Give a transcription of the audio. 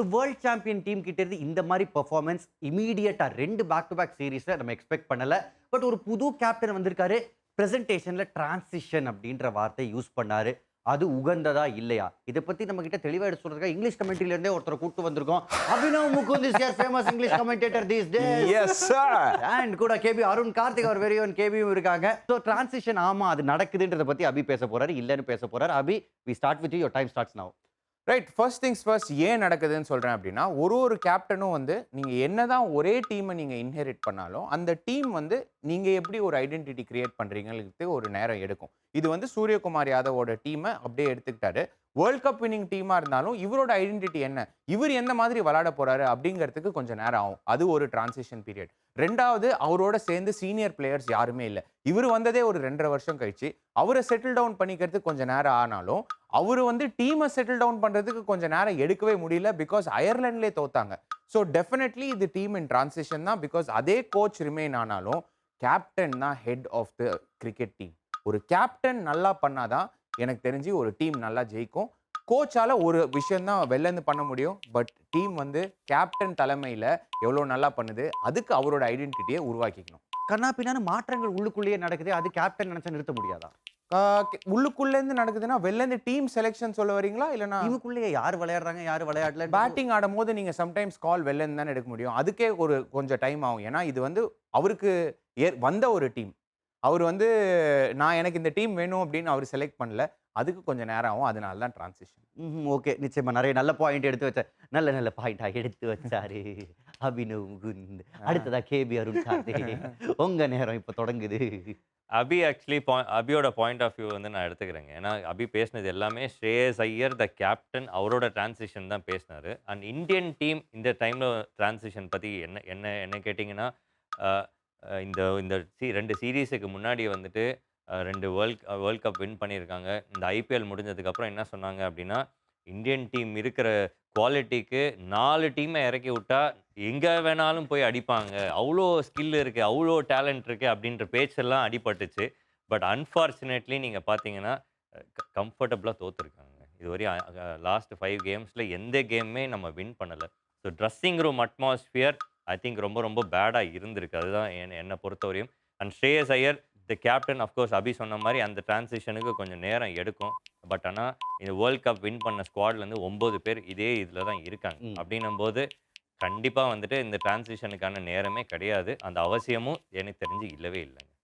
ஒரு world champion team கிட்ட இருந்து இந்த மாதிரி பெர்ஃபார்மன்ஸ் இமீடியட்டா 2 பேக் டு பேக் சீரிஸ்ல நம்ம எக்ஸ்பெக்ட் பண்ணல. பட் ஒரு புது கேப்டன் வந்திருக்காரு. பிரசன்டேஷன்ல டிரான்சிஷன் அப்படின்ற வார்த்தை யூஸ் பண்ணாரு. அது உகந்ததா இல்லையா? இத பத்தி நம்ம கிட்ட தெளிவா எடுத்து சொல்றதுக்காக இங்கிலீஷ் கமெண்ட்ரில இருந்தே ஒருத்தர கூட்டு வந்திருக்கோம். Abhinav Mukund is your famous English commentator these days. Yes sir. And கூட கேபி அருண் கார்த்திக் அவர் வெரி ஓன் கேபியும் இருக்காங்க. சோ டிரான்சிஷன் ஆமா அது நடக்குதுன்றத பத்தி அபி பேச போறாரு. இல்லன்னு பேச போறாரு. Abhi we start with you. Your time starts now. Right, first things first ஏன் நடக்குதுன்னு சொல்றேன் அப்படின்னா, ஒரு கேப்டனும் வந்து நீங்க என்னதான் ஒரே டீமை நீங்க இன்ஹெரிட் பண்ணாலும் அந்த டீம் வந்து நீங்க எப்படி ஒரு ஐடென்டிட்டி கிரியேட் பண்றீங்கிறது ஒரு நேரம் எடுக்கும். இது வந்து சூரியகுமார் யாதவோட டீமை அப்படியே எடுத்துக்கிட்டாரு. வேர்ல்ட் கப் வின்னிங் டீமா இருந்தாலும் இவரோட ஐடென்டிட்டி என்ன, இவர் எந்த மாதிரி விளையாட போறாரு அப்படிங்கிறதுக்கு கொஞ்சம் நேரம் ஆகும். அது ஒரு டிரான்சிஷன் பீரியட். ரெண்டாவது, அவரோட சேர்ந்து சீனியர் பிளேயர்ஸ் யாருமே இல்லை. இவர் வந்ததே ஒரு 2.5 வருஷம் கழிச்சு. அவரை செட்டில் டவுன் பண்ணிக்கிறதுக்கு கொஞ்சம் நேரம் ஆனாலும் அவர் வந்து டீமை செட்டில் டவுன் பண்றதுக்கு கொஞ்சம் நேரம் எடுக்கவே முடியல. பிகாஸ் அயர்லாண்ட்லேயே தோத்தாங்க. ஸோ டெஃபினெட்லி இது டீம் இன் டிரான்சிஷன் தான். பிகாஸ் அதே கோச் ரிமைன் ஆனாலும் கேப்டன் தான் head of the cricket team. ஒரு கேப்டன் நல்லா பண்ணாதான் எனக்கு தெரிஞ்சு ஒரு டீம் நல்லா ஜெயிக்கும். கோச்சால ஒரு விஷயம் தான் வெளிலேருந்து பண்ண முடியும். பட் டீம் வந்து கேப்டன் தலைமையில் எவ்வளோ நல்லா பண்ணுது, அதுக்கு அவரோட ஐடென்டிட்டியை உருவாக்கிக்கணும். கண்ணா பின்னான்னு மாற்றங்கள் உள்ளுக்குள்ளேயே நடக்குது. அது கேப்டன் நினைச்சா நிறுத்த முடியாதா? உள்ளுக்குள்ளேருந்து நடக்குதுன்னா வெளிலேருந்து டீம் செலெக்ஷன் சொல்ல வரீங்களா? இல்லைனா டீமுக்குள்ளேயே யார் விளையாடுறாங்க யார் விளையாடல? பேட்டிங் ஆடும்போது நீங்கள் சம்டைம்ஸ் கால் வெளிலேருந்து தானே எடுக்க முடியும். அதுக்கே கொஞ்சம் டைம் ஆகும். ஏன்னா இது வந்து அவருக்கு வந்த ஒரு டீம். அவர் வந்து நான் எனக்கு இந்த டீம் வேணும் அப்படின்னு அவர் செலக்ட் பண்ணல. அதுக்கு கொஞ்சம் நேரம் ஆகும். அதனால தான் டிரான்சிஷன். ஓகே. நிச்சயமா நிறைய நல்ல பாயிண்ட் எடுத்து வச்சார். நல்ல நல்ல பாயிண்டா எடுத்து வச்சாரு அபினவ் முகுந்த். அடுத்ததா கேபி அருண் கார்த்திக். உங்க நேரம் இப்ப தொடங்குது. அபி ஆக்சுவலி அபியோட பாயிண்ட் ஆஃப் வியூ வந்து நான் எடுத்துக்கிறேங்க. ஏன்னா அபி பேசினது எல்லாமே ஸ்ரேயஸ் ஐயர் த கேப்டன் அவரோட டிரான்சிஷன் தான் பேசினாரு. அண்ட் இந்தியன் டீம் இந்த டைம்ல டிரான்சிஷன் பத்தி என்ன என்ன என்ன கேட்டிங்கன்னா, இந்த இந்த 2 சீரீஸுக்கு முன்னாடி வந்துட்டு 2 வேர்ல்ட் கப் வின் பண்ணியிருக்காங்க. இந்த ஐபிஎல் முடிஞ்சதுக்கப்புறம் என்ன சொன்னாங்க அப்படின்னா, இந்தியன் டீம் இருக்கிற குவாலிட்டிக்கு 4 டீமை இறக்கி விட்டா எங்கே வேணாலும் போய் அடிப்பாங்க. அவ்வளோ ஸ்கில் இருக்குது, அவ்வளோ டேலண்ட் இருக்குது அப்படின்ற பேச்செல்லாம் அடிபட்டுச்சு. பட் அன்ஃபார்ச்சுனேட்லி நீங்கள் பார்த்தீங்கன்னா கம்ஃபர்டபுளாக தோற்றுருக்காங்க. இதுவரையும் லாஸ்ட் 5 கேம்ஸில் எந்த கேமுமே நம்ம வின் பண்ணலை. So dressing room atmosphere I think ரொம்ப ரொம்ப பேடாக இருந்திருக்கு. அதுதான் என்னை பொறுத்தவரையும். And Shreyas Iyer the captain of course Abhi சொன்ன மாதிரி அந்த டிரான்சிஷனுக்கு கொஞ்சம் நேரம் எடுக்கும். பட் ஆனால் இந்த வேர்ல்ட் கப் வின் பண்ண ஸ்குவாட்லேருந்து 9 பேர் இதே இதில் தான் இருக்காங்க. அப்படின்னும்போது கண்டிப்பாக வந்துட்டு இந்த டிரான்சிஷனுக்கான நேரமே கிடையாது. அந்த அவசியமும் எனக்கு தெரிஞ்சு இல்லவே இல்லைங்க.